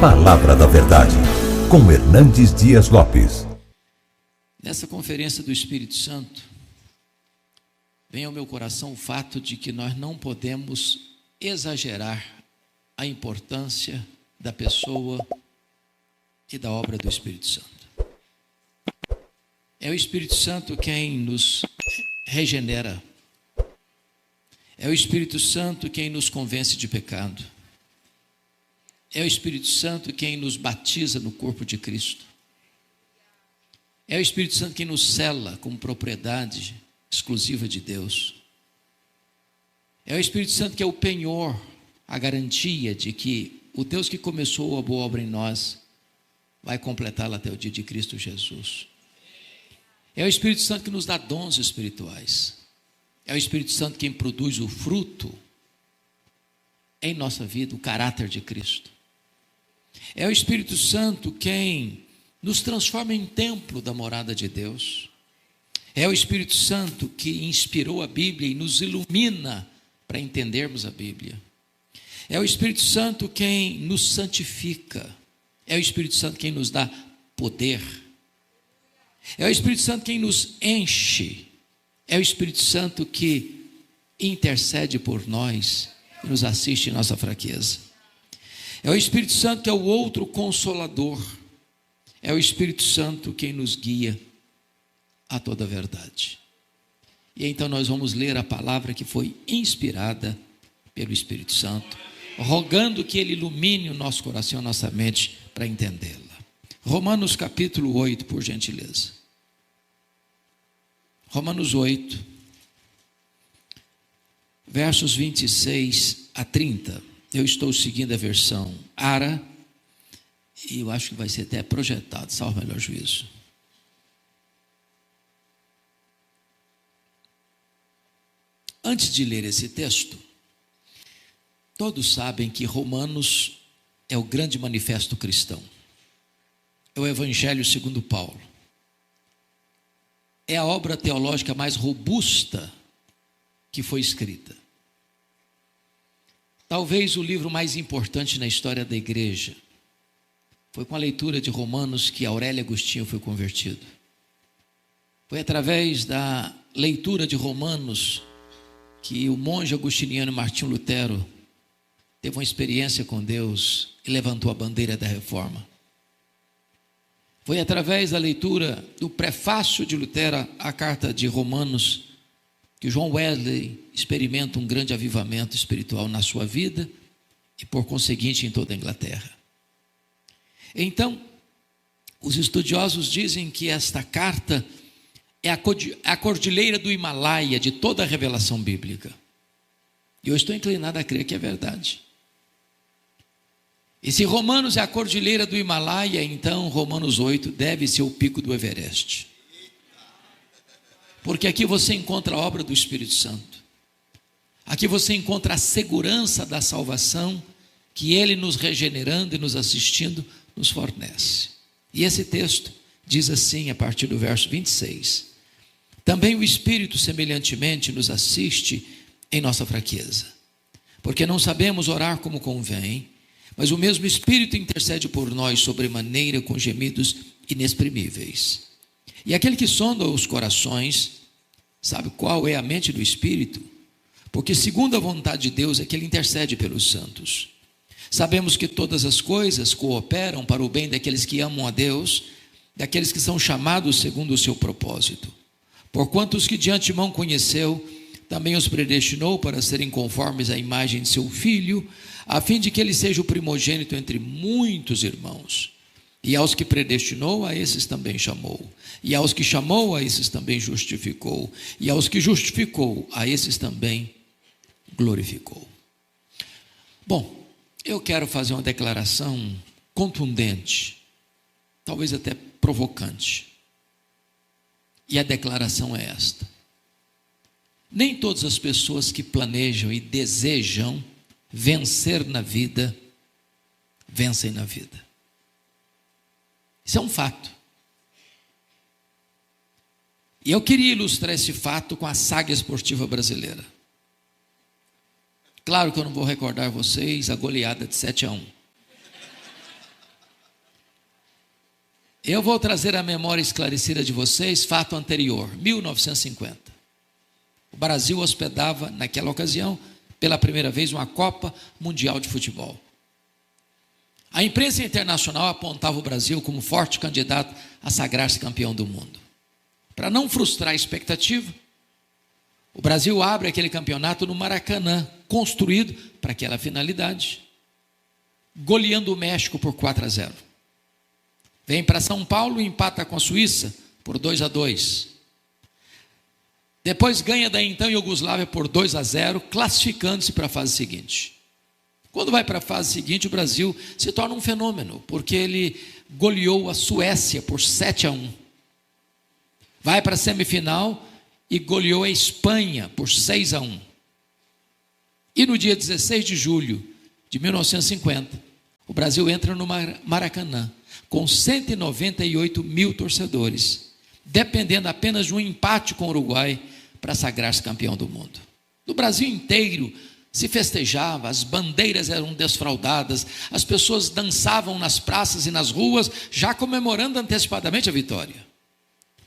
Palavra da Verdade, com Hernandes Dias Lopes. Nessa conferência do Espírito Santo, vem ao meu coração o fato de que nós não podemos exagerar a importância da pessoa e da obra do Espírito Santo. É o Espírito Santo quem nos regenera. É o Espírito Santo quem nos convence de pecado. É o Espírito Santo quem nos batiza no corpo de Cristo. É o Espírito Santo quem nos sela como propriedade exclusiva de Deus. É o Espírito Santo que é o penhor, a garantia de que o Deus que começou a boa obra em nós vai completá-la até o dia de Cristo Jesus. É o Espírito Santo que nos dá dons espirituais. É o Espírito Santo quem produz o fruto em nossa vida, o caráter de Cristo. É o Espírito Santo quem nos transforma em templo da morada de Deus. É o Espírito Santo que inspirou a Bíblia e nos ilumina para entendermos a Bíblia. É o Espírito Santo quem nos santifica. É o Espírito Santo quem nos dá poder. É o Espírito Santo quem nos enche. É o Espírito Santo que intercede por nós e nos assiste em nossa fraqueza. É o Espírito Santo que é o outro consolador. É o Espírito Santo quem nos guia a toda a verdade. E então nós vamos ler a palavra que foi inspirada pelo Espírito Santo, rogando que Ele ilumine o nosso coração, a nossa mente, para entendê-la. Romanos capítulo 8, por gentileza. Romanos 8, versos 26 a 30. Eu estou seguindo a versão ARA, e eu acho que vai ser até projetado, salvo o melhor juízo. Antes de ler esse texto, todos sabem que Romanos é o grande manifesto cristão. É o Evangelho segundo Paulo. É a obra teológica mais robusta que foi escrita. Talvez o livro mais importante na história da igreja. Foi com a leitura de Romanos que Aurélio Agostinho foi convertido. Foi através da leitura de Romanos que o monge agostiniano Martinho Lutero teve uma experiência com Deus e levantou a bandeira da reforma. Foi através da leitura do prefácio de Lutero à carta de Romanos que John Wesley experimenta um grande avivamento espiritual na sua vida e, por conseguinte, em toda a Inglaterra. Então, os estudiosos dizem que esta carta é a cordilheira do Himalaia de toda a revelação bíblica. E eu estou inclinado a crer que é verdade. E se Romanos é a cordilheira do Himalaia, então Romanos 8 deve ser o pico do Everest. Porque aqui você encontra a obra do Espírito Santo. Aqui você encontra a segurança da salvação que Ele, nos regenerando e nos assistindo, nos fornece. E esse texto diz assim, a partir do verso 26. Também o Espírito semelhantemente nos assiste em nossa fraqueza. Porque não sabemos orar como convém, mas o mesmo Espírito intercede por nós sobremaneira com gemidos inexprimíveis. E aquele que sonda os corações, sabe qual é a mente do Espírito? Porque segundo a vontade de Deus é que Ele intercede pelos santos. Sabemos que todas as coisas cooperam para o bem daqueles que amam a Deus, daqueles que são chamados segundo o seu propósito. Porquanto os que de antemão conheceu, também os predestinou para serem conformes à imagem de seu Filho, a fim de que ele seja o primogênito entre muitos irmãos. E aos que predestinou, a esses também chamou. E aos que chamou, a esses também justificou. E aos que justificou, a esses também glorificou. Bom, eu quero fazer uma declaração contundente, talvez até provocante. E a declaração é esta: nem todas as pessoas que planejam e desejam vencer na vida, vencem na vida. Isso é um fato. E eu queria ilustrar esse fato com a saga esportiva brasileira. Claro que eu não vou recordar vocês a goleada de 7-1. Eu vou trazer à memória esclarecida de vocês fato anterior, 1950. O Brasil hospedava, naquela ocasião, pela primeira vez, uma Copa Mundial de Futebol. A imprensa internacional apontava o Brasil como forte candidato a sagrar-se campeão do mundo. Para não frustrar a expectativa, o Brasil abre aquele campeonato no Maracanã, construído para aquela finalidade, goleando o México por 4-0. Vem para São Paulo e empata com a Suíça por 2-2. Depois ganha da então Iugoslávia por 2-0, classificando-se para a fase seguinte. Quando vai para a fase seguinte, o Brasil se torna um fenômeno, porque ele goleou a Suécia por 7-1. Vai para a semifinal e goleou a Espanha por 6-1. E no dia 16 de julho de 1950, o Brasil entra no Maracanã, com 198 mil torcedores, dependendo apenas de um empate com o Uruguai para sagrar-se campeão do mundo. No Brasil inteiro se festejava, as bandeiras eram desfraldadas, as pessoas dançavam nas praças e nas ruas, já comemorando antecipadamente a vitória.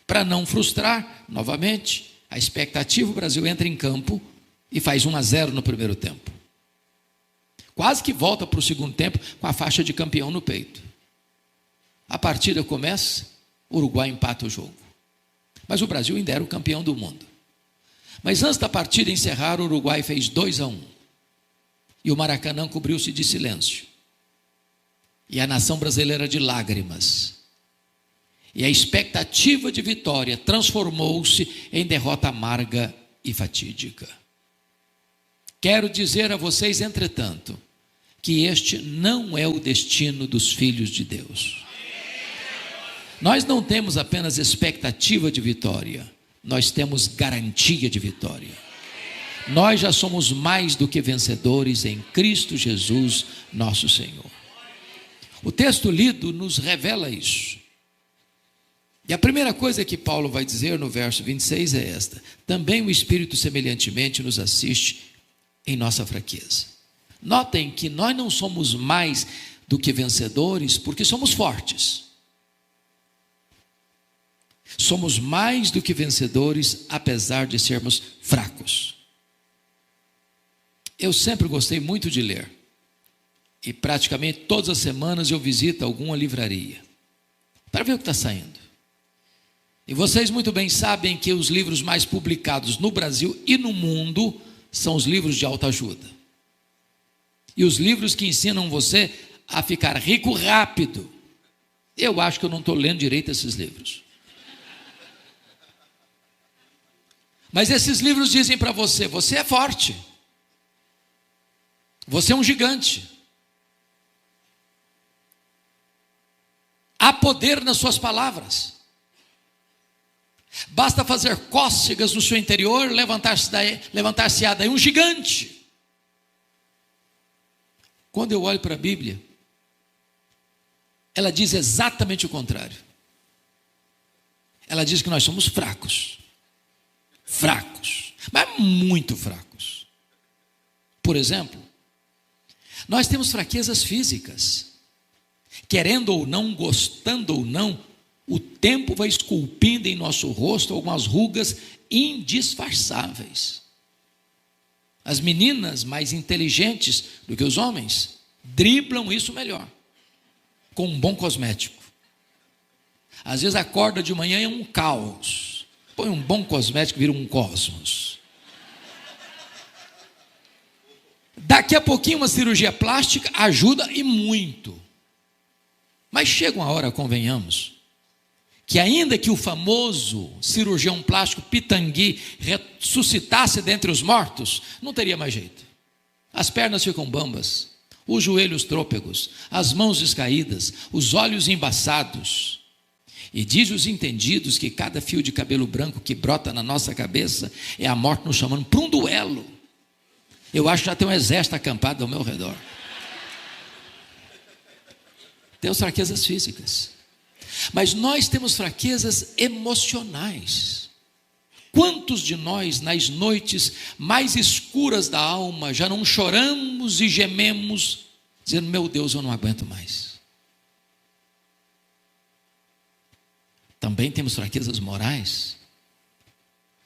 Para não frustrar, novamente, a expectativa, o Brasil entra em campo e faz 1-0 no primeiro tempo. Quase que volta para o segundo tempo com a faixa de campeão no peito. A partida começa, o Uruguai empata o jogo. Mas o Brasil ainda era o campeão do mundo. Mas antes da partida encerrar, o Uruguai fez 2-1. E o Maracanã cobriu-se de silêncio. E a nação brasileira de lágrimas. E a expectativa de vitória transformou-se em derrota amarga e fatídica. Quero dizer a vocês, entretanto, que este não é o destino dos filhos de Deus. Nós não temos apenas expectativa de vitória, nós temos garantia de vitória. Nós já somos mais do que vencedores em Cristo Jesus, nosso Senhor. O texto lido nos revela isso. E a primeira coisa que Paulo vai dizer no verso 26 é esta: também o Espírito semelhantemente nos assiste em nossa fraqueza. Notem que nós não somos mais do que vencedores porque somos fortes. Somos mais do que vencedores apesar de sermos fracos. Eu sempre gostei muito de ler. E praticamente todas as semanas eu visito alguma livraria para ver o que está saindo. E vocês muito bem sabem que os livros mais publicados no Brasil e no mundo são os livros de autoajuda. E os livros que ensinam você a ficar rico rápido. Eu acho que eu não estou lendo direito esses livros. Mas esses livros dizem para você: você é forte. Você é um gigante. Há poder nas suas palavras. Basta fazer cócegas no seu interior, levantar-se-á daí um gigante. Quando eu olho para a Bíblia, ela diz exatamente o contrário. Ela diz que nós somos fracos. Fracos, mas muito fracos. Por exemplo, nós temos fraquezas físicas. Querendo ou não, gostando ou não, o tempo vai esculpindo em nosso rosto algumas rugas indisfarçáveis. As meninas mais inteligentes do que os homens driblam isso melhor, com um bom cosmético. Às vezes acorda de manhã e é um caos. Põe um bom cosmético, vira um cosmos. Daqui a pouquinho uma cirurgia plástica ajuda e muito. Mas chega uma hora, convenhamos, que ainda que o famoso cirurgião plástico Pitangui ressuscitasse dentre os mortos, não teria mais jeito. As pernas ficam bambas, os joelhos trôpegos, as mãos descaídas, os olhos embaçados. E diz os entendidos que cada fio de cabelo branco que brota na nossa cabeça é a morte nos chamando para um duelo. Eu acho que já tem um exército acampado ao meu redor. Temos fraquezas físicas, mas nós temos fraquezas emocionais. Quantos de nós, nas noites mais escuras da alma, já não choramos e gememos, dizendo: meu Deus, eu não aguento mais. também temos fraquezas morais.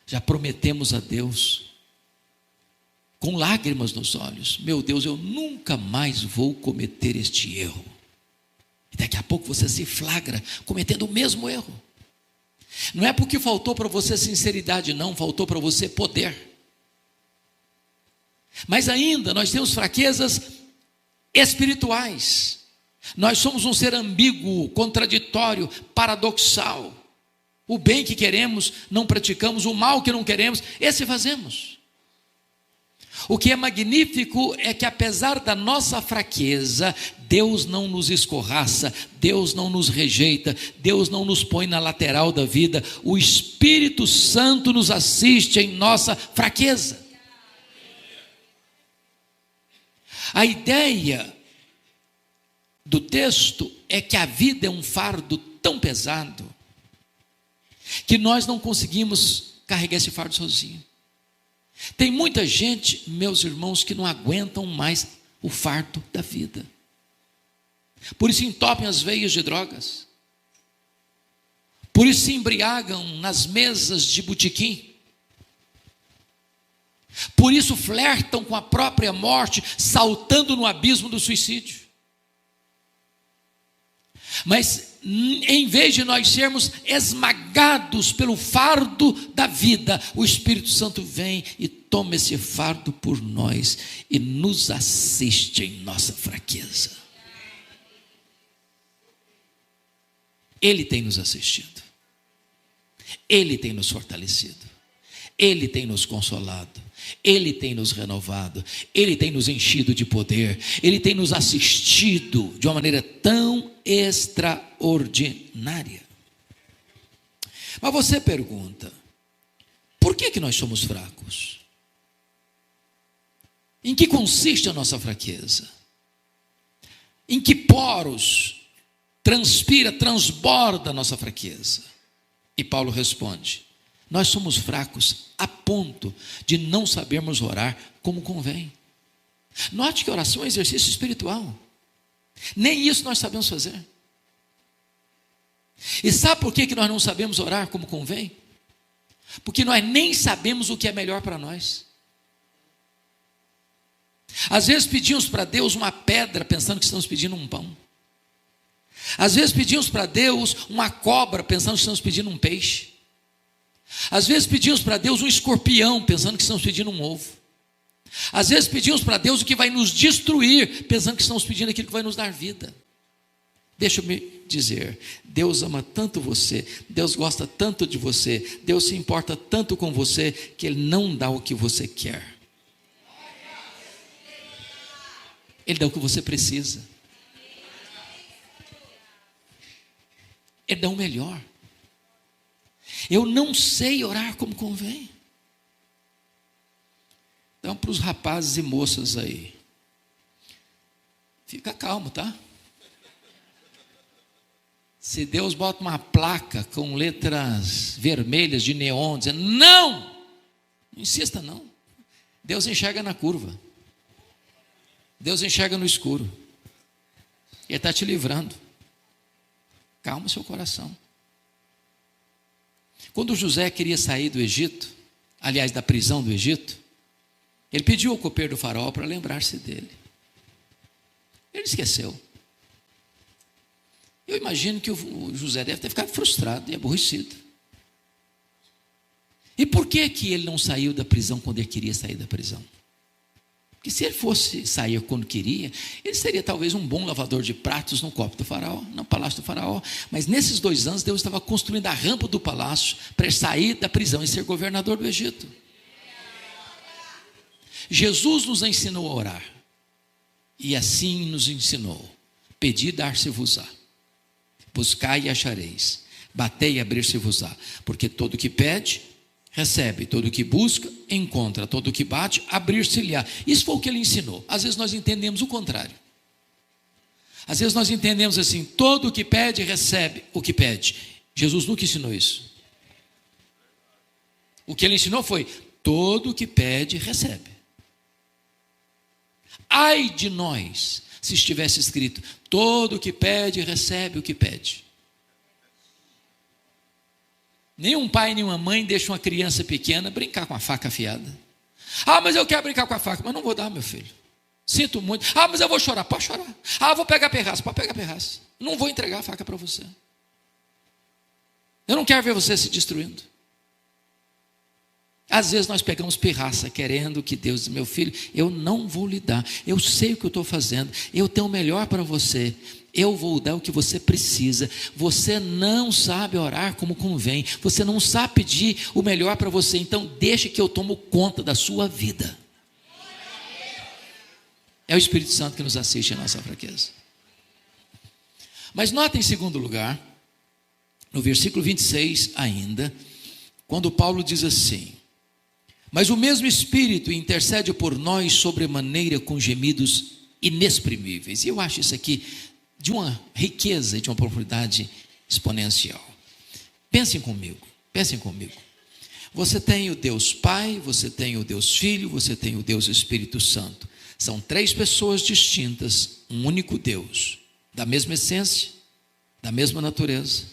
Já prometemos a Deus, com lágrimas nos olhos: meu Deus, eu nunca mais vou cometer este erro. E daqui a pouco você se flagra cometendo o mesmo erro. Não é porque faltou para você sinceridade, não, faltou para você poder. Mas ainda nós temos fraquezas espirituais. Nós somos um ser ambíguo, contraditório, paradoxal. O bem que queremos não praticamos, o mal que não queremos, esse fazemos. O que é magnífico é que, apesar da nossa fraqueza, Deus não nos escorraça, Deus não nos rejeita, Deus não nos põe na lateral da vida. O Espírito Santo nos assiste em nossa fraqueza. A ideia do texto é que a vida é um fardo tão pesado que nós não conseguimos carregar esse fardo sozinho. Tem muita gente, meus irmãos, que não aguentam mais o fardo da vida. Por isso entopem as veias de drogas. Por isso se embriagam nas mesas de botequim. Por isso flertam com a própria morte, saltando no abismo do suicídio. Mas em vez de nós sermos esmagados pelo fardo da vida, o Espírito Santo vem e toma esse fardo por nós e nos assiste em nossa fraqueza. Ele tem nos assistido, Ele tem nos fortalecido, Ele tem nos consolado, Ele tem nos renovado, Ele tem nos enchido de poder, Ele tem nos assistido de uma maneira tão extraordinária. Mas você pergunta: por que nós somos fracos? Em que consiste a nossa fraqueza? Em que poros transpira, transborda a nossa fraqueza? E Paulo responde: nós somos fracos a ponto de não sabermos orar como convém. Note que oração é um exercício espiritual. Nem isso nós sabemos fazer. E sabe por que nós não sabemos orar como convém? Porque nós nem sabemos o que é melhor para nós. Às vezes pedimos para Deus uma pedra pensando que estamos pedindo um pão. Às vezes pedimos para Deus uma cobra pensando que estamos pedindo um peixe. Às vezes pedimos para Deus um escorpião pensando que estamos pedindo um ovo. Às vezes pedimos para Deus o que vai nos destruir pensando que estamos pedindo aquilo que vai nos dar vida. Deixa eu me dizer, Deus ama tanto você, Deus gosta tanto de você, Deus se importa tanto com você, que Ele não dá o que você quer. Ele dá o que você precisa. Ele dá o melhor. Eu não sei orar como convém. Então, para os rapazes e moças aí, fica calmo, tá? Se Deus bota uma placa com letras vermelhas de neon dizendo não insista não. Deus enxerga na curva. Deus enxerga no escuro. Ele está te livrando. Calma o seu coração. Quando José queria sair do Egito, aliás, da prisão do Egito, ele pediu ao copeiro do faraó para lembrar-se dele. Ele esqueceu. Eu imagino que o José deve ter ficado frustrado e aborrecido. E por que ele não saiu da prisão quando ele queria sair da prisão? Porque se ele fosse sair quando queria, ele seria talvez um bom lavador de pratos no copo do faraó, no palácio do faraó. Mas nesses 2 anos, Deus estava construindo a rampa do palácio para ele sair da prisão e ser governador do Egito. Jesus nos ensinou a orar. E assim nos ensinou: pedi, dar-se-vos-á. Buscai e achareis. Batei e abrir-se-vos-á. Porque todo o que pede, recebe. Todo o que busca, encontra. Todo o que bate, abrir-se-lhe-á. Isso foi o que ele ensinou. Às vezes nós entendemos o contrário. Às vezes nós entendemos assim: todo o que pede, recebe o que pede. Jesus nunca ensinou isso. O que ele ensinou foi: todo o que pede, recebe. Ai de nós, se estivesse escrito: todo o que pede, recebe o que pede. Nenhum pai, nenhuma mãe deixa uma criança pequena brincar com a faca afiada. Ah, mas eu quero brincar com a faca, mas não vou dar, meu filho. Sinto muito. Ah, mas eu vou chorar, pode chorar. Ah, eu vou pegar perraça, pode pegar perraça. Não vou entregar a faca para você. Eu não quero ver você se destruindo. Às vezes nós pegamos pirraça, querendo que Deus, meu filho, eu não vou lhe dar, eu sei o que eu estou fazendo, eu tenho o melhor para você, eu vou dar o que você precisa. Você não sabe orar como convém, você não sabe pedir o melhor para você, então deixe que eu tomo conta da sua vida. É o Espírito Santo que nos assiste à nossa fraqueza. Mas nota em segundo lugar, no versículo 26 ainda, quando Paulo diz assim: mas o mesmo Espírito intercede por nós sobremaneira com gemidos inexprimíveis. E eu acho isso aqui de uma riqueza e de uma profundidade exponencial. Pensem comigo. Você tem o Deus Pai, você tem o Deus Filho, você tem o Deus Espírito Santo. São três pessoas distintas, um único Deus, da mesma essência, da mesma natureza,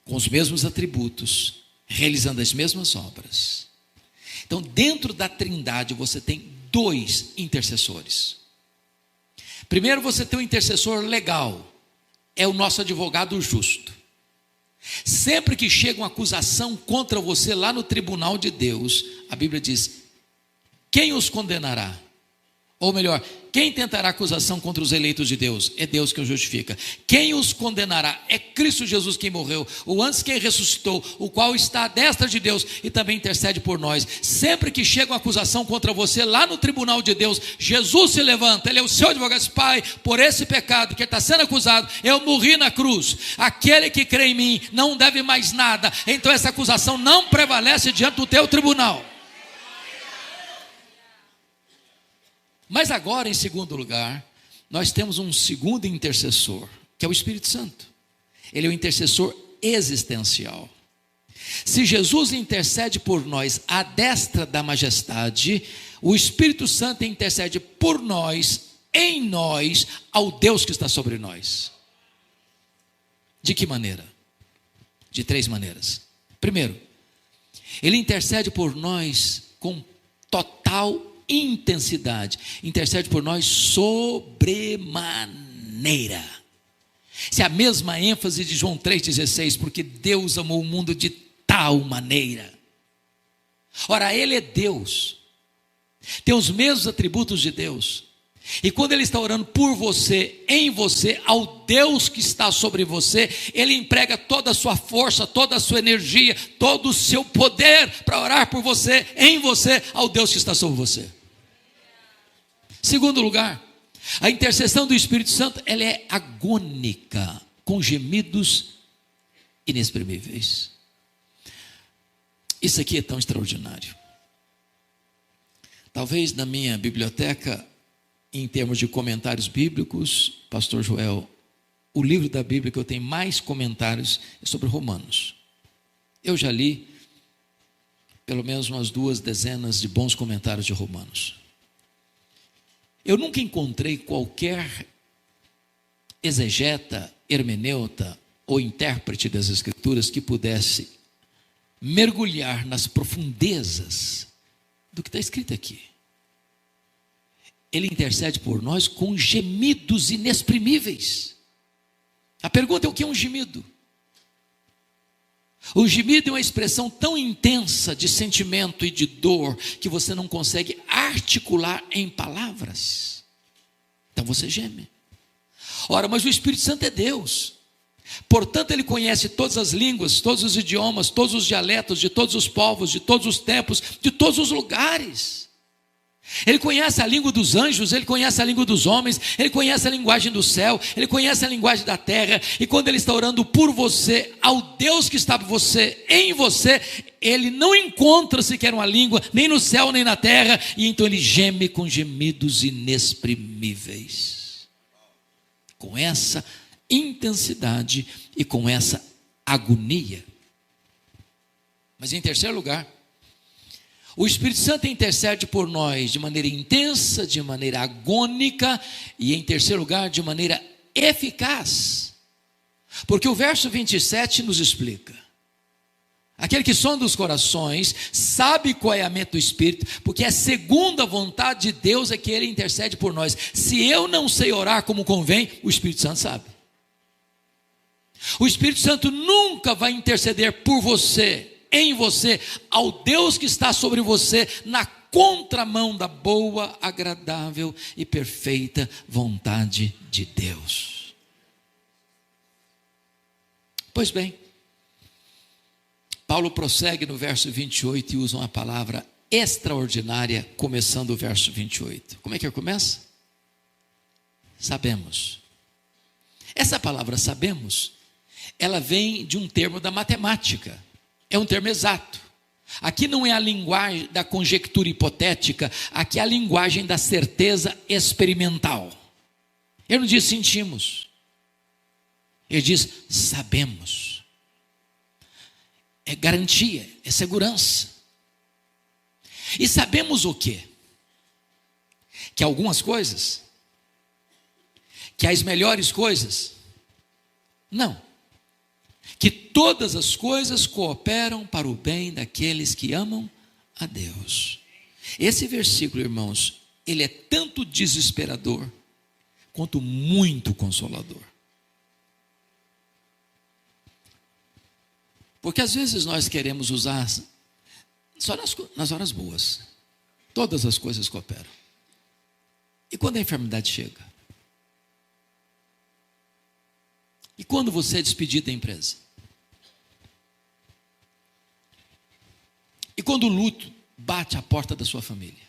com os mesmos atributos, realizando as mesmas obras. Então, dentro da Trindade, você tem dois intercessores. Primeiro, você tem um intercessor legal, é o nosso advogado justo. Sempre que chega uma acusação contra você lá no tribunal de Deus, a Bíblia diz: quem os condenará? Ou melhor, quem tentará acusação contra os eleitos de Deus? É Deus que os justifica. Quem os condenará? É Cristo Jesus quem morreu, ou antes quem ressuscitou, o qual está à destra de Deus e também intercede por nós. Sempre que chega uma acusação contra você lá no tribunal de Deus, Jesus se levanta, Ele é o seu advogado, diz: Pai, por esse pecado que está sendo acusado, eu morri na cruz. Aquele que crê em mim não deve mais nada, então essa acusação não prevalece diante do teu tribunal. Mas agora, em segundo lugar, nós temos um segundo intercessor, que é o Espírito Santo. Ele é o intercessor existencial. Se Jesus intercede por nós à destra da majestade, o Espírito Santo intercede por nós, em nós, ao Deus que está sobre nós. De que maneira? De três maneiras. Primeiro, Ele intercede por nós com total intensidade, intercede por nós sobremaneira. Se a mesma ênfase de João 3,16, porque Deus amou o mundo de tal maneira. Ora, Ele é Deus, tem os mesmos atributos de Deus, e quando Ele está orando por você, em você, ao Deus que está sobre você, Ele emprega toda a sua força, toda a sua energia, todo o seu poder para orar por você, em você, ao Deus que está sobre você. Segundo lugar, a intercessão do Espírito Santo, ela é agônica, com gemidos inexprimíveis. Isso aqui é tão extraordinário. Talvez na minha biblioteca, em termos de comentários bíblicos, Pastor Joel, o livro da Bíblia que eu tenho mais comentários é sobre Romanos. Eu já li pelo menos umas 2 dezenas de bons comentários de Romanos. Eu nunca encontrei qualquer exegeta, hermeneuta ou intérprete das Escrituras que pudesse mergulhar nas profundezas do que está escrito aqui. Ele intercede por nós com gemidos inexprimíveis. A pergunta é: o que é um gemido? O gemido é uma expressão tão intensa de sentimento e de dor que você não consegue articular em palavras. Então você geme. Ora, mas o Espírito Santo é Deus. Portanto, Ele conhece todas as línguas, todos os idiomas, todos os dialetos, de todos os povos, de todos os tempos, de todos os lugares. Ele conhece a língua dos anjos, Ele conhece a língua dos homens, Ele conhece a linguagem do céu, Ele conhece a linguagem da terra. E quando Ele está orando por você, ao Deus que está por você, em você, Ele não encontra sequer uma língua, nem no céu, nem na terra, e então Ele geme com gemidos inexprimíveis. Com essa intensidade e com essa agonia. Mas em terceiro lugar, o Espírito Santo intercede por nós de maneira intensa, de maneira agônica e, em terceiro lugar, de maneira eficaz. Porque o verso 27 nos explica: aquele que sonda os corações, sabe qual é a mente do Espírito, porque é segundo a vontade de Deus é que Ele intercede por nós. Se eu não sei orar como convém, o Espírito Santo sabe. O Espírito Santo nunca vai interceder por você, em você, ao Deus que está sobre você, na contramão da boa, agradável e perfeita vontade de Deus. Pois bem, Paulo prossegue no verso 28 e usa uma palavra extraordinária, começando o verso 28. Como é que ele começa? Sabemos. Essa palavra sabemos, ela vem de um termo da matemática, é um termo exato. Aqui não é a linguagem da conjectura hipotética, aqui é a linguagem da certeza experimental. Ele não diz sentimos, ele diz sabemos. É garantia, é segurança. E sabemos o quê? Que algumas coisas, que as melhores coisas, não. Que todas as coisas cooperam para o bem daqueles que amam a Deus. Esse versículo, irmãos, ele é tanto desesperador, quanto muito consolador. Porque às vezes nós queremos usar só nas horas boas. Todas as coisas cooperam. E quando a enfermidade chega? E quando você é despedido da empresa? E quando o luto bate à porta da sua família?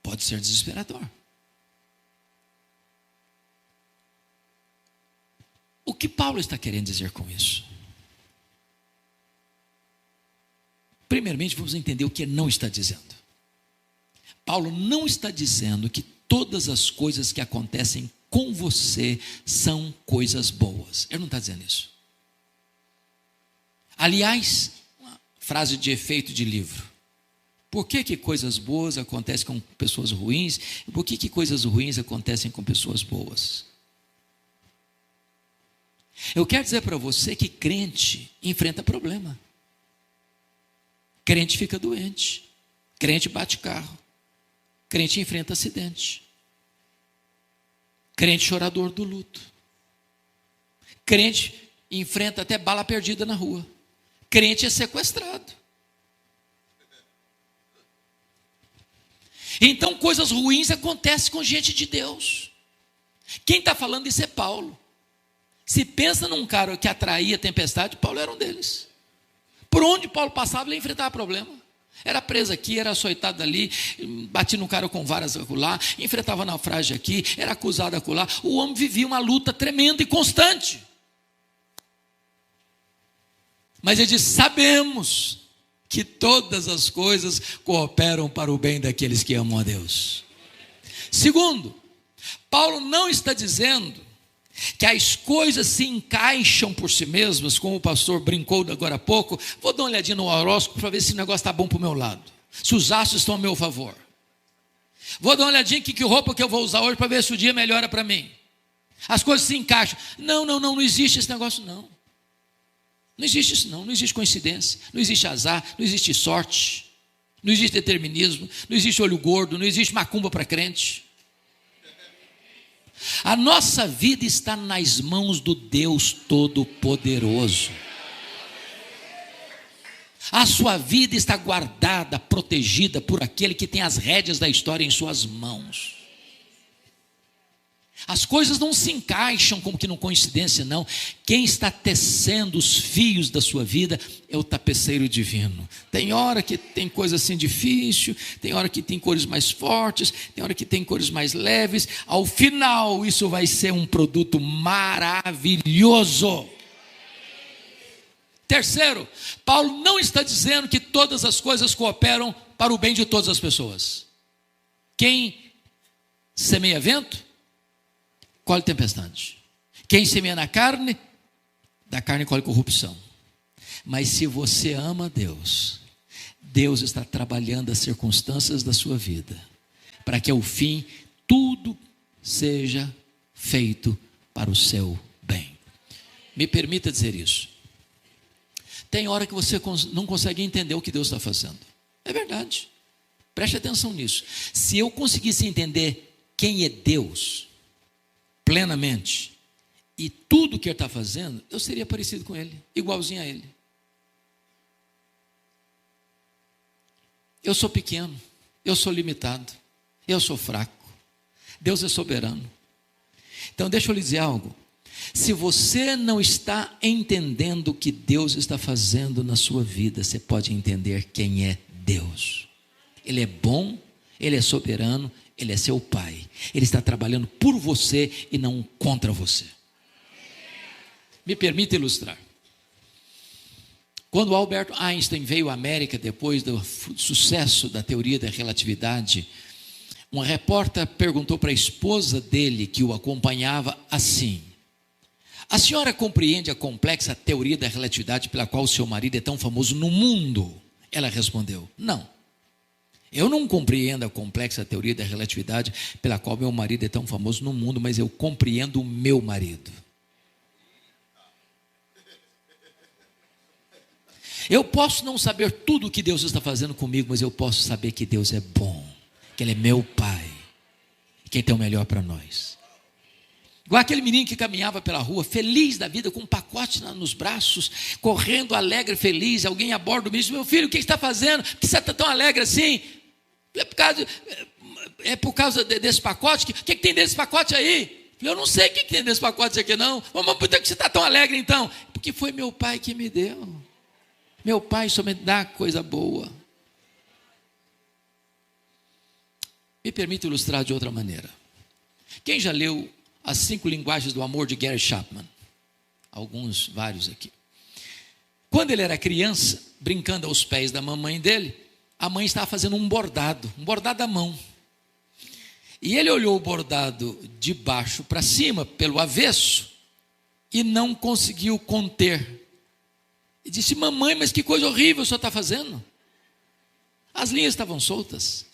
Pode ser desesperador. O que Paulo está querendo dizer com isso? Primeiramente, vamos entender o que ele não está dizendo. Paulo não está dizendo que todas as coisas que acontecem com você são coisas boas. Ele não está dizendo isso. Aliás, uma frase de efeito de livro. Por que coisas boas acontecem com pessoas ruins? E por que coisas ruins acontecem com pessoas boas? Eu quero dizer para você que crente enfrenta problema. Crente fica doente. Crente bate carro. Crente enfrenta acidente. Crente chorador do luto. Crente enfrenta até bala perdida na rua. Crente é sequestrado. Então coisas ruins acontecem com gente de Deus. Quem está falando isso é Paulo. Se pensa num cara que atraía tempestade, Paulo era um deles. Por onde Paulo passava, ele enfrentava problema. Era preso aqui, era açoitado ali, batia no cara com varas acolá, enfrentava naufrágio aqui, era acusado acolá. O homem vivia uma luta tremenda e constante. Mas ele diz, sabemos que todas as coisas cooperam para o bem daqueles que amam a Deus. Segundo, Paulo não está dizendo que as coisas se encaixam por si mesmas, como o pastor brincou agora há pouco. Vou dar uma olhadinha no horóscopo para ver se o negócio está bom para o meu lado, se os astros estão a meu favor. Vou dar uma olhadinha em que roupa que eu vou usar hoje para ver se o dia melhora para mim. As coisas se encaixam. Não existe esse negócio não. Não existe isso não existe coincidência, não existe azar, não existe sorte, não existe determinismo, não existe olho gordo, não existe macumba para crente. A nossa vida está nas mãos do Deus Todo-Poderoso. A sua vida está guardada, protegida por aquele que tem as rédeas da história em suas mãos. As coisas não se encaixam como que não coincidência, não. Quem está tecendo os fios da sua vida é o tapeceiro divino. Tem hora que tem coisa assim difícil, tem hora que tem cores mais fortes, tem hora que tem cores mais leves. Ao final, isso vai ser um produto maravilhoso. Terceiro, Paulo não está dizendo que todas as coisas cooperam para o bem de todas as pessoas. Quem semeia vento, colhe tempestade. Quem semeia na carne, da carne colhe corrupção. Mas se você ama Deus, Deus está trabalhando as circunstâncias da sua vida, para que ao fim tudo seja feito para o seu bem. Me permita dizer isso. Tem hora que você não consegue entender o que Deus está fazendo. É verdade. Preste atenção nisso. Se eu conseguisse entender quem é Deus plenamente e tudo que Ele está fazendo, eu seria parecido com Ele, igualzinho a Ele. Eu sou pequeno, eu sou limitado, eu sou fraco. Deus é soberano. Então deixa eu lhe dizer algo. Se você não está entendendo o que Deus está fazendo na sua vida, você pode entender quem é Deus. Ele é bom, Ele é soberano, Ele é seu Pai. Ele está trabalhando por você e não contra você. Me permita ilustrar. Quando Albert Einstein veio à América depois do sucesso da teoria da relatividade, uma repórter perguntou para a esposa dele, que o acompanhava, assim: a senhora compreende a complexa teoria da relatividade pela qual o seu marido é tão famoso no mundo? Ela respondeu: não, eu não compreendo a complexa teoria da relatividade pela qual meu marido é tão famoso no mundo, mas eu compreendo o meu marido. Eu posso não saber tudo o que Deus está fazendo comigo, mas eu posso saber que Deus é bom, que Ele é meu Pai, que Ele tem o melhor para nós. Igual aquele menino que caminhava pela rua, feliz da vida, com um pacote nos braços, correndo alegre, feliz. Alguém aborda o menino e diz: meu filho, o que você está fazendo? Por que você está tão alegre assim? É por causa desse pacote? O que tem desse pacote aí? Eu não sei o que tem desse pacote aqui não. Mas por que você está tão alegre então? Porque foi meu pai que me deu. Meu pai só me dá coisa boa. Me permite ilustrar de outra maneira. Quem já leu As 5 Linguagens do Amor de Gary Chapman? Alguns, vários aqui. Quando ele era criança, brincando aos pés da mamãe dele, a mãe estava fazendo um bordado à mão. E ele olhou o bordado de baixo para cima, pelo avesso, e não conseguiu conter. E disse: mamãe, mas que coisa horrível o senhor está fazendo. As linhas estavam soltas.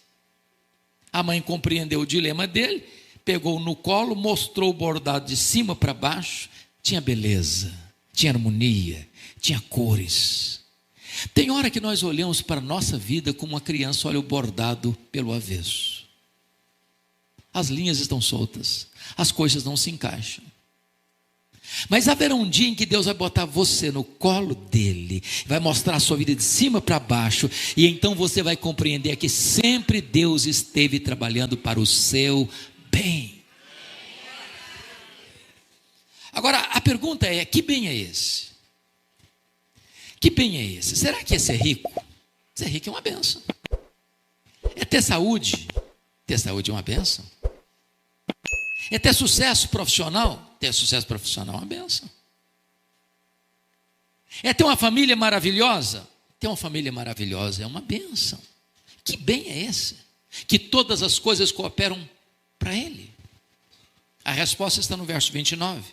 A mãe compreendeu o dilema dele, pegou no colo, mostrou o bordado de cima para baixo. Tinha beleza, tinha harmonia, tinha cores. Tem hora que nós olhamos para a nossa vida como uma criança olha o bordado pelo avesso. As linhas estão soltas, as coisas não se encaixam. Mas haverá um dia em que Deus vai botar você no colo dele, vai mostrar a sua vida de cima para baixo, e então você vai compreender que sempre Deus esteve trabalhando para o seu bem. Agora, a pergunta é: que bem é esse? Que bem é esse? Será que é ser rico? Ser rico é uma bênção. É ter saúde? Ter saúde é uma bênção. É ter sucesso profissional? Ter sucesso profissional é uma bênção. É ter uma família maravilhosa? Ter uma família maravilhosa é uma bênção. Que bem é esse? Que todas as coisas cooperam para ele. A resposta está no verso 29.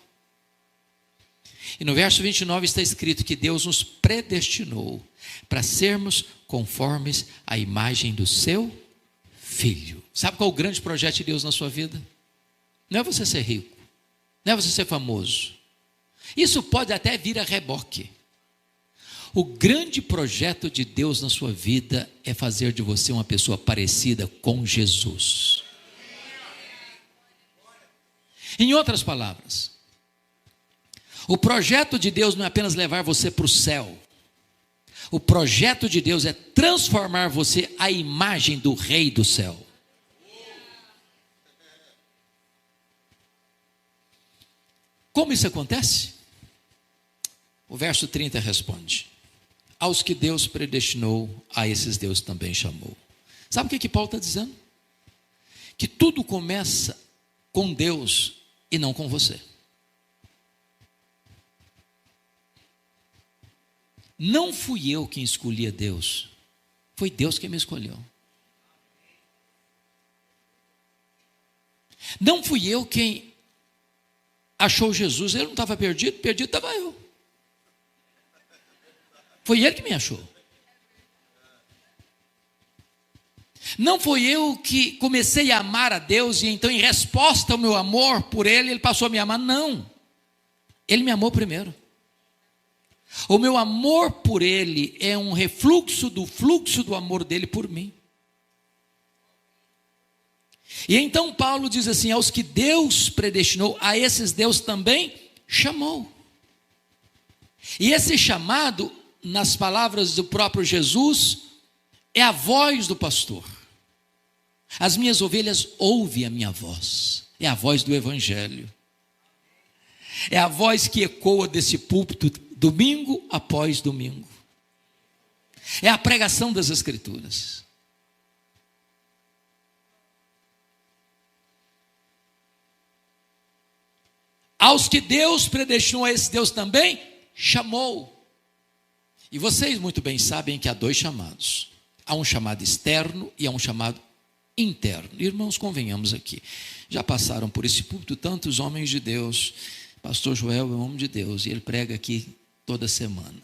E no verso 29 está escrito que Deus nos predestinou para sermos conformes à imagem do seu Filho. Sabe qual é o grande projeto de Deus na sua vida? Não é você ser rico, não é você ser famoso. Isso pode até vir a reboque. O grande projeto de Deus na sua vida é fazer de você uma pessoa parecida com Jesus. Em outras palavras, o projeto de Deus não é apenas levar você para o céu. O projeto de Deus é transformar você à imagem do Rei do céu. Como isso acontece? O verso 30 responde: aos que Deus predestinou, a esses Deus também chamou. Sabe o que Paulo está dizendo? Que tudo começa com Deus e não com você. Não fui eu quem escolhi a Deus, foi Deus quem me escolheu. Não fui eu quem achou Jesus, ele não estava perdido, perdido estava eu. Foi ele que me achou. Não foi eu que comecei a amar a Deus e então, em resposta ao meu amor por Ele, Ele passou a me amar. Não. Ele me amou primeiro. O meu amor por Ele é um refluxo do fluxo do amor dEle por mim. E então Paulo diz assim: aos que Deus predestinou, a esses Deus também chamou. E esse chamado, nas palavras do próprio Jesus, é a voz do pastor. As minhas ovelhas ouvem a minha voz. É a voz do Evangelho. É a voz que ecoa desse púlpito domingo após domingo. É a pregação das Escrituras. Aos que Deus predestinou, a esse Deus também chamou. E vocês muito bem sabem que há dois chamados. Há um chamado externo e há um chamado interno. Irmãos, convenhamos aqui. Já passaram por esse púlpito tantos homens de Deus. Pastor Joel é um homem de Deus e ele prega aqui toda semana.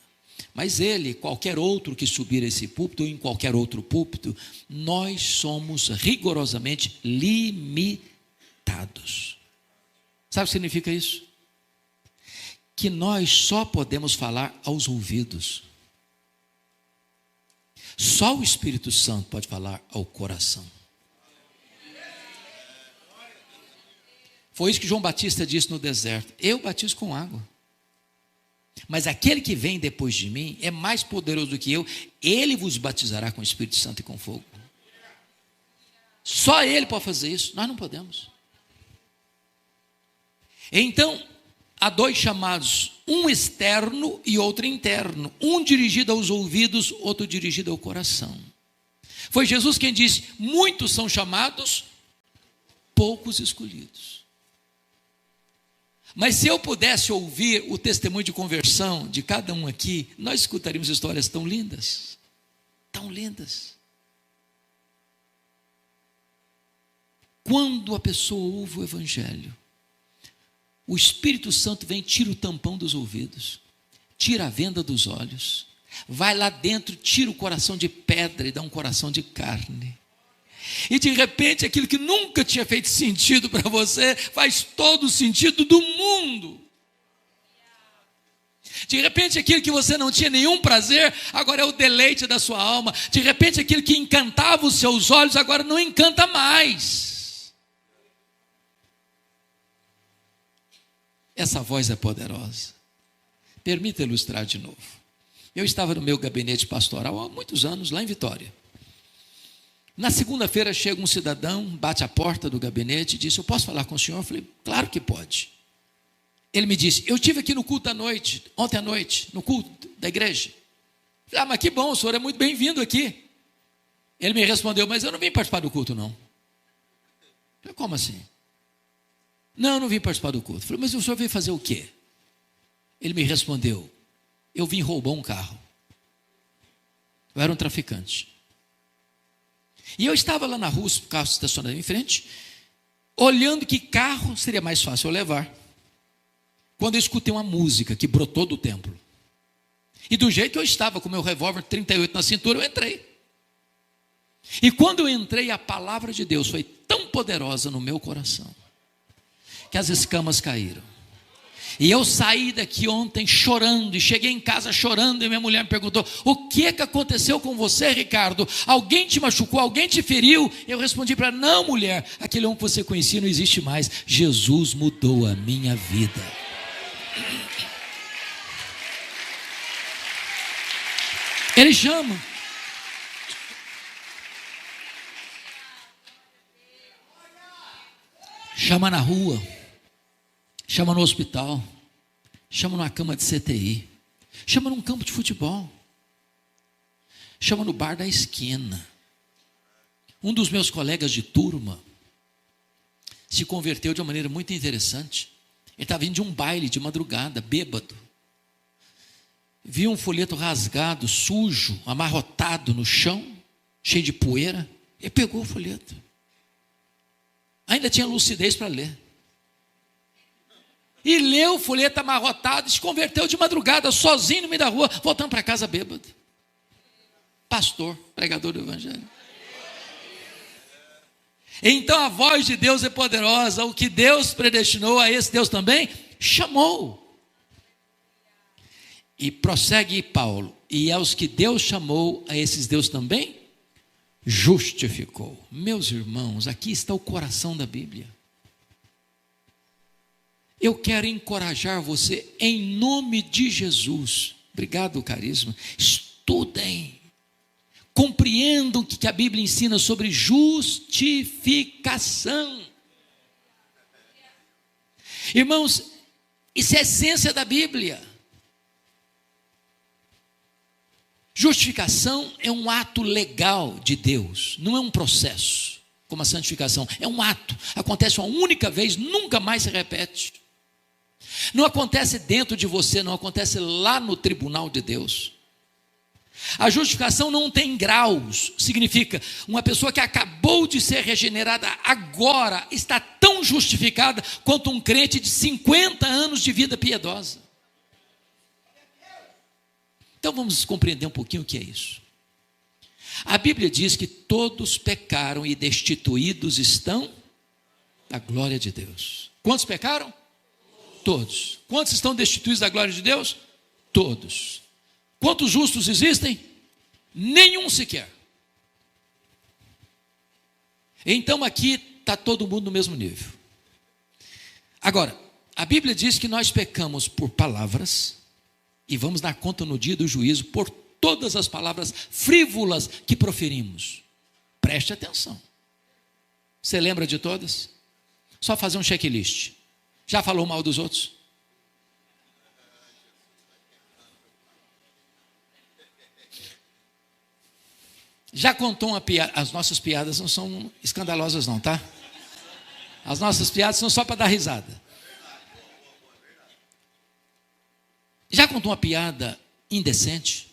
Mas ele, qualquer outro que subir a esse púlpito ou em qualquer outro púlpito, nós somos rigorosamente limitados. Sabe o que significa isso? Que nós só podemos falar aos ouvidos. Só o Espírito Santo pode falar ao coração. Foi isso que João Batista disse no deserto: eu batizo com água, mas aquele que vem depois de mim é mais poderoso do que eu, ele vos batizará com o Espírito Santo e com fogo. Só ele pode fazer isso, nós não podemos. Então, há dois chamados, um externo e outro interno, um dirigido aos ouvidos, outro dirigido ao coração. Foi Jesus quem disse: muitos são chamados, poucos escolhidos. Mas se eu pudesse ouvir o testemunho de conversão de cada um aqui, nós escutaríamos histórias tão lindas, tão lindas. Quando a pessoa ouve o Evangelho, o Espírito Santo vem, tira o tampão dos ouvidos, tira a venda dos olhos, vai lá dentro, tira o coração de pedra e dá um coração de carne. E de repente aquilo que nunca tinha feito sentido para você, faz todo o sentido do mundo. De repente aquilo que você não tinha nenhum prazer, agora é o deleite da sua alma. De repente aquilo que encantava os seus olhos, agora não encanta mais. Essa voz é poderosa. Permita ilustrar de novo. Eu estava no meu gabinete pastoral há muitos anos, lá em Vitória. Na segunda-feira chega um cidadão, bate a porta do gabinete e disse: eu posso falar com o senhor? Eu falei: claro que pode. Ele me disse: eu estive aqui no culto à noite, ontem à noite, no culto da igreja. Eu falei: mas que bom, o senhor é muito bem-vindo aqui. Ele me respondeu: mas eu não vim participar do culto, não. Eu falei: como assim? Não, não vim participar do culto. Eu falei: mas o senhor veio fazer o quê? Ele me respondeu: eu vim roubar um carro. Eu era um traficante. E eu estava lá na rua, o carro estacionado em frente, olhando que carro seria mais fácil eu levar. Quando eu escutei uma música que brotou do templo. E do jeito que eu estava, com meu revólver 38 na cintura, eu entrei. E quando eu entrei, a palavra de Deus foi tão poderosa no meu coração, que as escamas caíram. E eu saí daqui ontem chorando, e cheguei em casa chorando, e minha mulher me perguntou: o que aconteceu com você, Ricardo? Alguém te machucou? Alguém te feriu? Eu respondi para ela: não, mulher, aquele homem que você conhecia não existe mais. Jesus mudou a minha vida. Ele chama. Chama na rua, chama no hospital, chama numa cama de CTI, chama num campo de futebol, chama no bar da esquina. Um dos meus colegas de turma se converteu de uma maneira muito interessante. Ele estava vindo de um baile de madrugada, bêbado. Viu um folheto rasgado, sujo, amarrotado no chão, cheio de poeira. Ele pegou o folheto. Ainda tinha lucidez para ler. E leu o folheto amarrotado e se converteu de madrugada, sozinho no meio da rua, voltando para casa bêbado. Pastor, pregador do Evangelho. Então a voz de Deus é poderosa. O que Deus predestinou, a esse Deus também chamou. E prossegue Paulo: e aos que Deus chamou, a esses Deus também justificou. Meus irmãos, aqui está o coração da Bíblia. Eu quero encorajar você em nome de Jesus. Obrigado, Carisma. Estudem, compreendam o que a Bíblia ensina sobre justificação. Irmãos, isso é a essência da Bíblia. Justificação é um ato legal de Deus, não é um processo, como a santificação. É um ato, acontece uma única vez, nunca mais se repete. Não acontece dentro de você, não acontece lá no tribunal de Deus. A justificação não tem graus, significa uma pessoa que acabou de ser regenerada agora está tão justificada quanto um crente de 50 anos de vida piedosa. Então vamos compreender um pouquinho o que é isso. A Bíblia diz que todos pecaram e destituídos estão da glória de Deus. Quantos pecaram? Todos. Quantos estão destituídos da glória de Deus? Todos. Quantos justos existem? Nenhum sequer. Então aqui está todo mundo no mesmo nível. Agora, a Bíblia diz que nós pecamos por palavras e vamos dar conta no dia do juízo por todas as palavras frívolas que proferimos. Preste atenção. Você lembra de todas? Só fazer um checklist. Já falou mal dos outros? Já contou uma piada? As nossas piadas não são escandalosas não, tá? As nossas piadas são só para dar risada. Já contou uma piada indecente?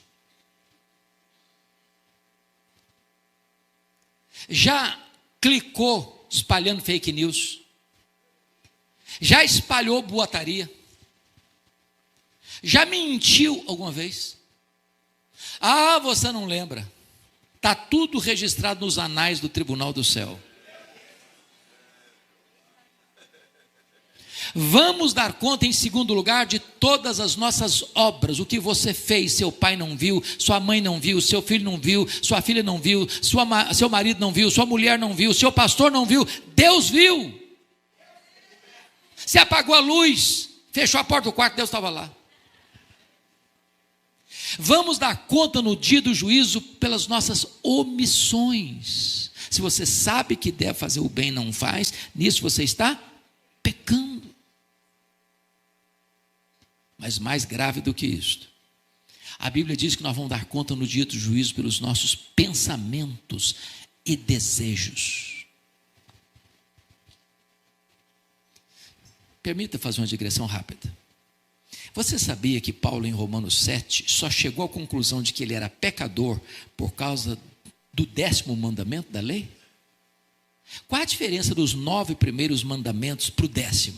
Já clicou espalhando fake news? Já espalhou boataria? Já mentiu alguma vez? Ah, você não lembra. Está tudo registrado nos anais do tribunal do céu. Vamos dar conta, em segundo lugar, de todas as nossas obras. O que você fez, seu pai não viu, sua mãe não viu, seu filho não viu, sua filha não viu, seu marido não viu, sua mulher não viu, seu pastor não viu, Deus viu. Você apagou a luz, fechou a porta do quarto, Deus estava lá. Vamos dar conta no dia do juízo pelas nossas omissões. Se você sabe que deve fazer o bem e não faz, nisso você está pecando. Mas mais grave do que isto, a Bíblia diz que nós vamos dar conta no dia do juízo pelos nossos pensamentos e desejos. Permita fazer uma digressão rápida. Você sabia que Paulo, em Romanos 7, só chegou à conclusão de que ele era pecador por causa do 10º mandamento da lei? Qual a diferença dos 9 primeiros mandamentos para o 10º?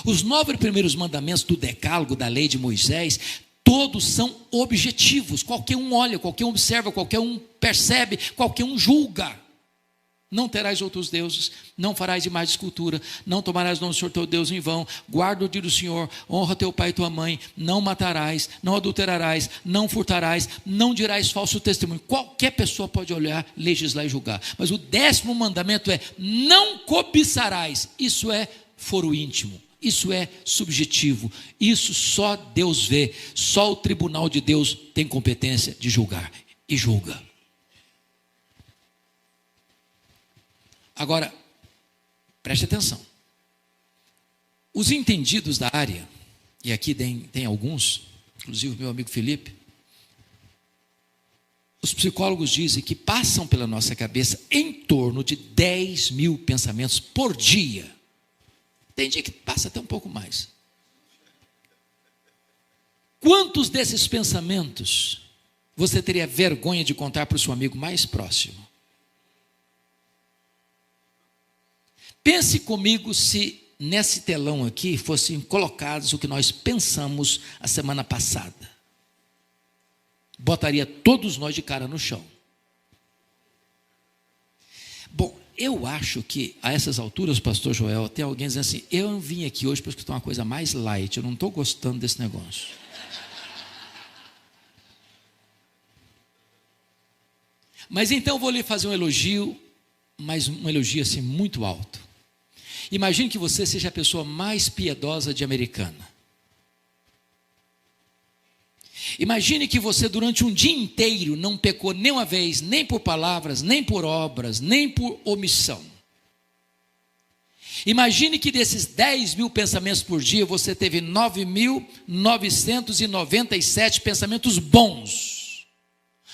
Os 9 primeiros mandamentos do decálogo, da lei de Moisés, todos são objetivos. Qualquer um olha, qualquer um observa, qualquer um percebe, qualquer um julga. Não terás outros deuses, não farás imagem de escultura, não tomarás o nome do Senhor teu Deus em vão, guarda o dia do Senhor, honra teu pai e tua mãe, não matarás, não adulterarás, não furtarás, não dirás falso testemunho. Qualquer pessoa pode olhar, legislar e julgar. Mas o 10º mandamento é: não cobiçarás. Isso é foro íntimo, isso é subjetivo, isso só Deus vê, só o tribunal de Deus tem competência de julgar e julga. Agora, preste atenção. Os entendidos da área, e aqui tem alguns, inclusive o meu amigo Felipe, os psicólogos dizem que passam pela nossa cabeça em torno de 10.000 pensamentos por dia. Tem dia que passa até um pouco mais. Quantos desses pensamentos você teria vergonha de contar para o seu amigo mais próximo? Pense comigo se nesse telão aqui fossem colocados o que nós pensamos a semana passada. Botaria todos nós de cara no chão. Eu acho que a essas alturas, pastor Joel, tem alguém dizendo assim: eu vim aqui hoje para escutar uma coisa mais light, eu não estou gostando desse negócio. Mas então eu vou lhe fazer um elogio, mas um elogio assim muito alto. Imagine que você seja a pessoa mais piedosa de Americana. Imagine que você durante um dia inteiro não pecou nem uma vez, nem por palavras, nem por obras, nem por omissão. Imagine que desses 10.000 pensamentos por dia, você teve 9.997 pensamentos bons.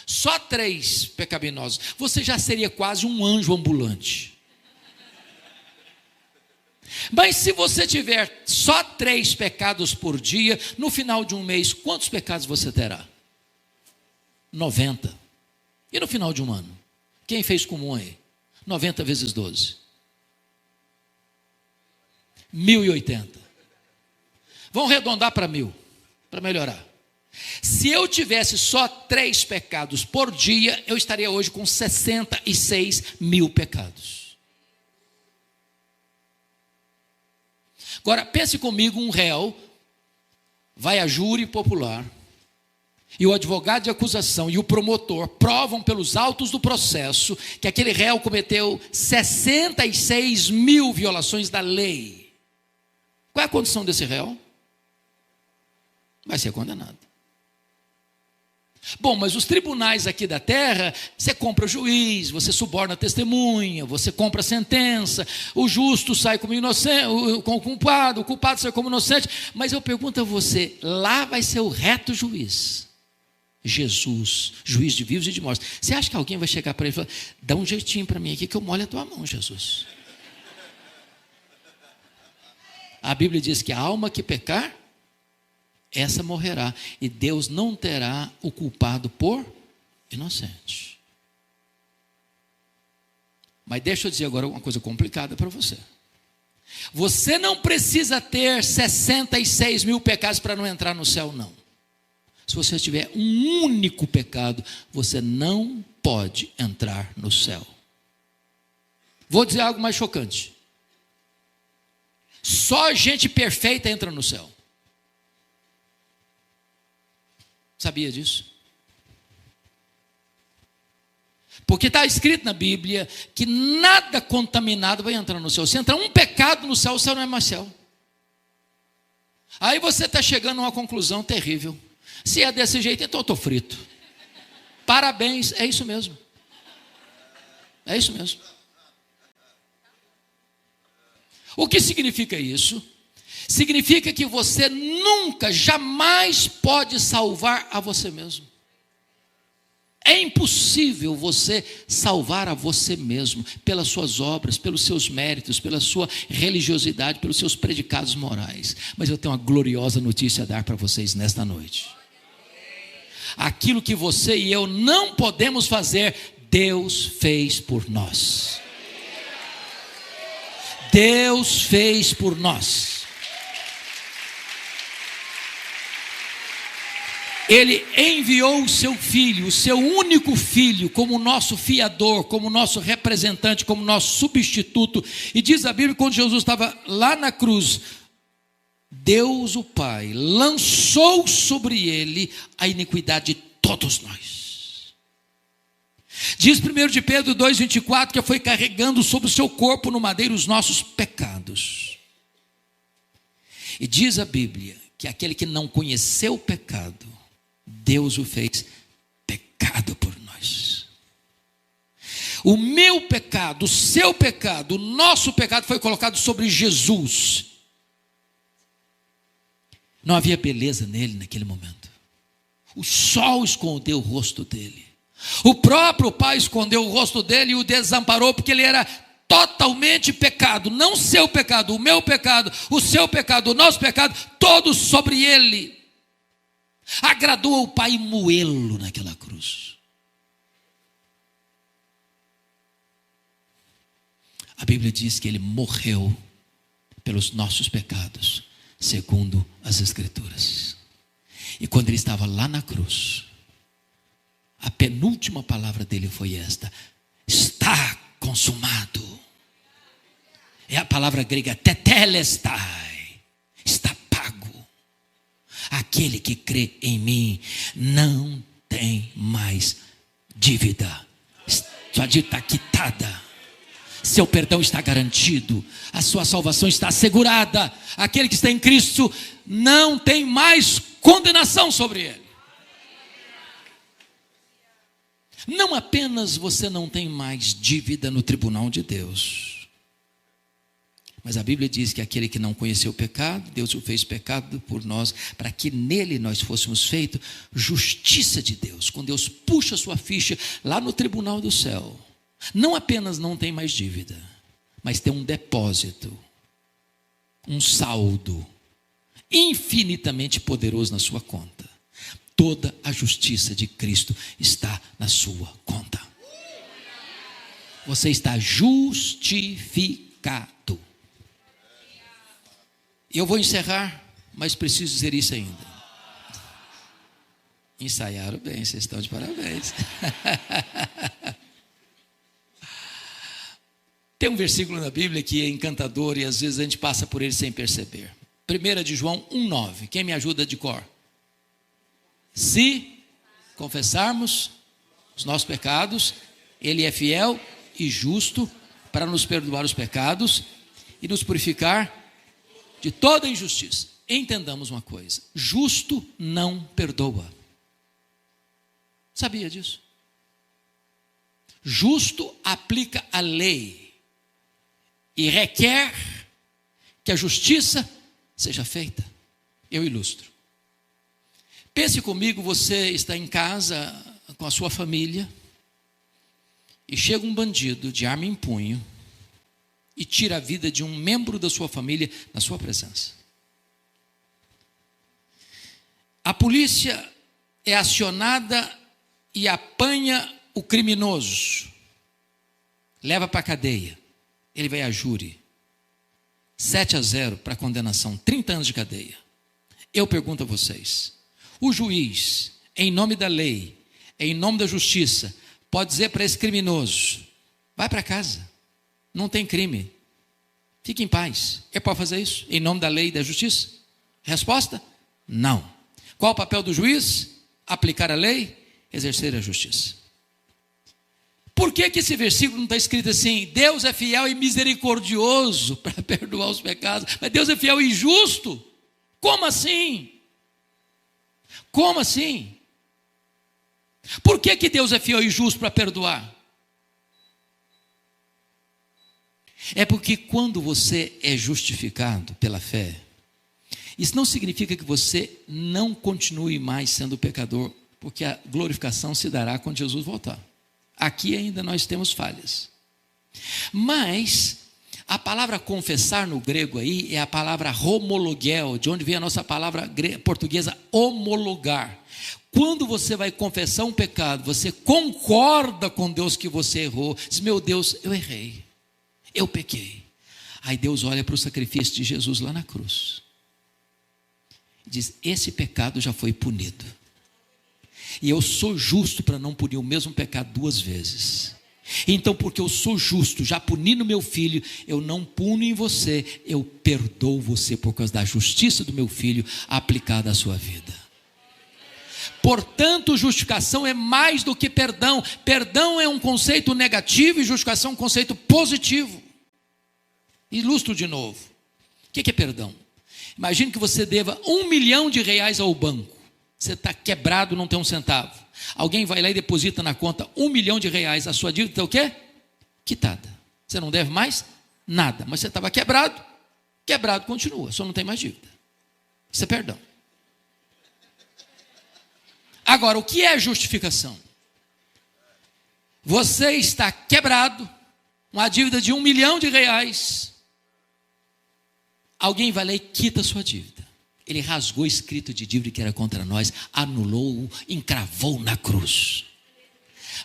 Só 3 pecaminosos. Você já seria quase um anjo ambulante. Mas se você tiver só 3 pecados por dia, no final de um mês, quantos pecados você terá? 90. E no final de um ano? Quem fez comum aí? 90 vezes 12. 1.080. Vamos arredondar para 1.000, para melhorar. Se eu tivesse só 3 pecados por dia, eu estaria hoje com 66.000 pecados. Agora, pense comigo, um réu vai a júri popular, e o advogado de acusação e o promotor provam pelos autos do processo que aquele réu cometeu 66.000 violações da lei. Qual é a condição desse réu? Vai ser condenado. Bom, mas os tribunais aqui da terra, você compra juiz, você suborna testemunha, você compra sentença, o justo sai como inocente, o culpado sai como inocente. Mas eu pergunto a você, lá vai ser o reto juiz, Jesus, juiz de vivos e de mortos. Você acha que alguém vai chegar para ele e falar: dá um jeitinho para mim aqui que eu molho a tua mão, Jesus? A Bíblia diz que a alma que pecar, essa morrerá, e Deus não terá o culpado por inocente. Mas deixa eu dizer agora uma coisa complicada para você. Você não precisa ter 66.000 pecados para não entrar no céu, não. Se você tiver um único pecado, você não pode entrar no céu. Vou dizer algo mais chocante. Só gente perfeita entra no céu. Sabia disso? Porque está escrito na Bíblia que nada contaminado vai entrar no céu. Se entrar um pecado no céu, o céu não é mais céu. Aí você está chegando a uma conclusão terrível. Se é desse jeito, então eu estou frito. Parabéns, é isso mesmo. É isso mesmo. O que significa isso? Significa que você nunca, jamais pode salvar a você mesmo. É impossível você salvar a você mesmo pelas suas obras, pelos seus méritos, pela sua religiosidade, pelos seus predicados morais. Mas eu tenho uma gloriosa notícia a dar para vocês nesta noite. Aquilo que você e eu não podemos fazer, Deus fez por nós. Deus fez por nós. Ele enviou o seu filho, o seu único filho, como nosso fiador, como nosso representante, como nosso substituto. E diz a Bíblia, quando Jesus estava lá na cruz, Deus o Pai lançou sobre ele a iniquidade de todos nós. Diz 1 de Pedro 2,24 que foi carregando sobre o seu corpo no madeiro os nossos pecados. E diz a Bíblia que aquele que não conheceu o pecado, Deus o fez pecado por nós. O meu pecado, o seu pecado, o nosso pecado foi colocado sobre Jesus. Não havia beleza nele naquele momento. O sol escondeu o rosto dele. O próprio Pai escondeu o rosto dele e o desamparou, porque ele era totalmente pecado. Não seu pecado, o meu pecado, o seu pecado, o nosso pecado, todos sobre ele. Agradou ao Pai moê-lo naquela cruz. A Bíblia diz que ele morreu pelos nossos pecados, segundo as Escrituras. E quando ele estava lá na cruz, a penúltima palavra dele foi esta: está consumado. É a palavra grega tetelestai. Está pago. Aquele que crê em mim não tem mais dívida. Sua dívida está quitada. Seu perdão está garantido. A sua salvação está assegurada. Aquele que está em Cristo não tem mais condenação sobre ele. Não apenas você não tem mais dívida no tribunal de Deus, mas a Bíblia diz que aquele que não conheceu o pecado, Deus o fez pecado por nós, para que nele nós fôssemos feitos justiça de Deus. Quando Deus puxa a sua ficha lá no tribunal do céu, não apenas não tem mais dívida, mas tem um depósito, um saldo infinitamente poderoso na sua conta. Toda a justiça de Cristo está na sua conta. Você está justificado. Eu vou encerrar, mas preciso dizer isso ainda. Ensaiaram bem, vocês estão de parabéns. Tem um versículo na Bíblia que é encantador e às vezes a gente passa por ele sem perceber. 1 de João 1,9. Quem me ajuda de cor? Se confessarmos os nossos pecados, Ele é fiel e justo para nos perdoar os pecados e nos purificar de toda injustiça. Entendamos uma coisa: justo não perdoa. Sabia disso? Justo aplica a lei e requer que a justiça seja feita. Eu ilustro. Pense comigo, você está em casa com a sua família e chega um bandido de arma em punho e tira a vida de um membro da sua família na sua presença. A polícia é acionada e apanha o criminoso, leva para a cadeia, ele vai a júri, 7-0 para condenação, 30 anos de cadeia. Eu pergunto a vocês, o juiz, em nome da lei, em nome da justiça, pode dizer para esse criminoso: vai para casa, não tem crime, fique em paz. Ele pode fazer isso em nome da lei e da justiça? Resposta: não. Qual o papel do juiz? Aplicar a lei, exercer a justiça. Por que esse versículo não está escrito assim: Deus é fiel e misericordioso para perdoar os pecados, mas Deus é fiel e justo? Como assim? Como assim? Por que Deus é fiel e justo para perdoar? É porque quando você é justificado pela fé, isso não significa que você não continue mais sendo pecador, porque a glorificação se dará quando Jesus voltar. Aqui ainda nós temos falhas. Mas a palavra confessar no grego aí é a palavra homologel, de onde vem a nossa palavra portuguesa homologar. Quando você vai confessar um pecado, você concorda com Deus que você errou. Diz: meu Deus, eu errei, eu pequei. Aí Deus olha para o sacrifício de Jesus lá na cruz e diz: esse pecado já foi punido. E eu sou justo para não punir o mesmo pecado duas vezes. Então, porque eu sou justo, já puni no meu filho, eu não puno em você, eu perdoo você por causa da justiça do meu filho aplicada à sua vida. Portanto, justificação é mais do que perdão. Perdão é um conceito negativo e justificação é um conceito positivo. Ilustro de novo. O que é perdão? Imagine que você deva R$1 milhão ao banco. Você está quebrado, não tem um centavo. Alguém vai lá e deposita na conta R$1 milhão, a sua dívida está o quê? Quitada. Você não deve mais nada, mas você estava quebrado continua, só não tem mais dívida. Isso é perdão. Agora, o que é justificação? Você está quebrado, uma dívida de R$1 milhão, alguém vai lá e quita a sua dívida. Ele rasgou o escrito de dívida que era contra nós, anulou-o, encravou na cruz.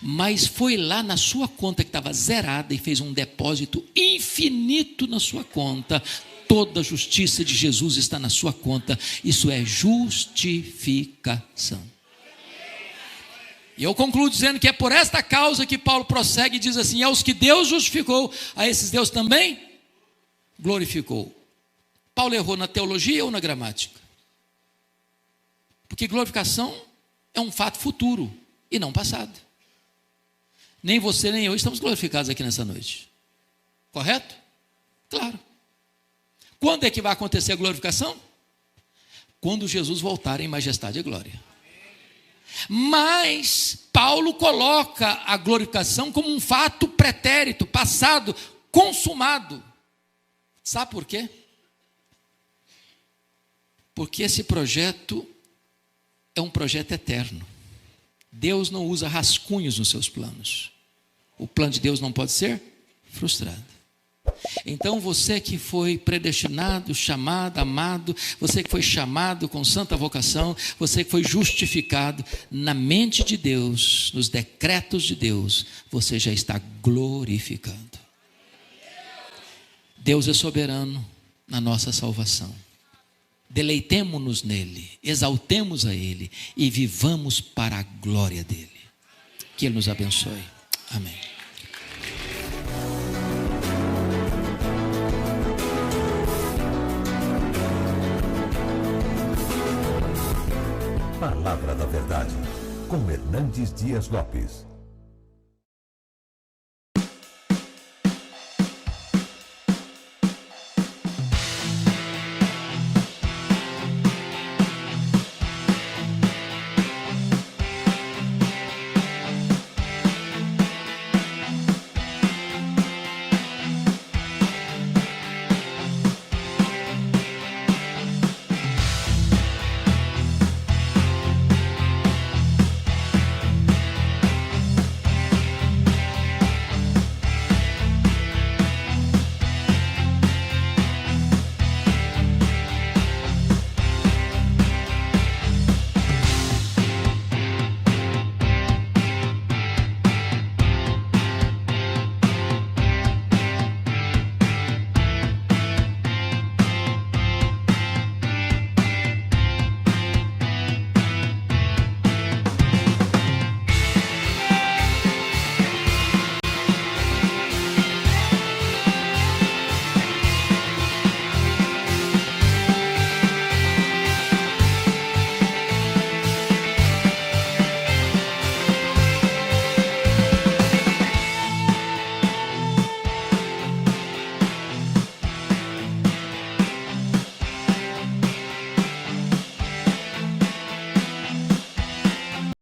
Mas foi lá na sua conta que estava zerada e fez um depósito infinito na sua conta. Toda a justiça de Jesus está na sua conta. Isso é justificação. E eu concluo dizendo que é por esta causa que Paulo prossegue e diz assim: aos que Deus justificou, a esses Deus também glorificou. Paulo errou na teologia ou na gramática? Porque glorificação é um fato futuro e não passado. Nem você nem eu estamos glorificados aqui nessa noite. Correto? Claro. Quando é que vai acontecer a glorificação? Quando Jesus voltar em majestade e glória. Mas Paulo coloca a glorificação como um fato pretérito, passado, consumado. Sabe por quê? Porque esse projeto é um projeto eterno. Deus não usa rascunhos nos seus planos. O plano de Deus não pode ser frustrado. Então você que foi predestinado, chamado, amado, você que foi chamado com santa vocação, você que foi justificado, na mente de Deus, nos decretos de Deus, você já está glorificado. Deus é soberano na nossa salvação. Deleitemo-nos nele, exaltemos a ele e vivamos para a glória dele. Que ele nos abençoe. Amém. Palavra da Verdade, com Hernandes Dias Lopes.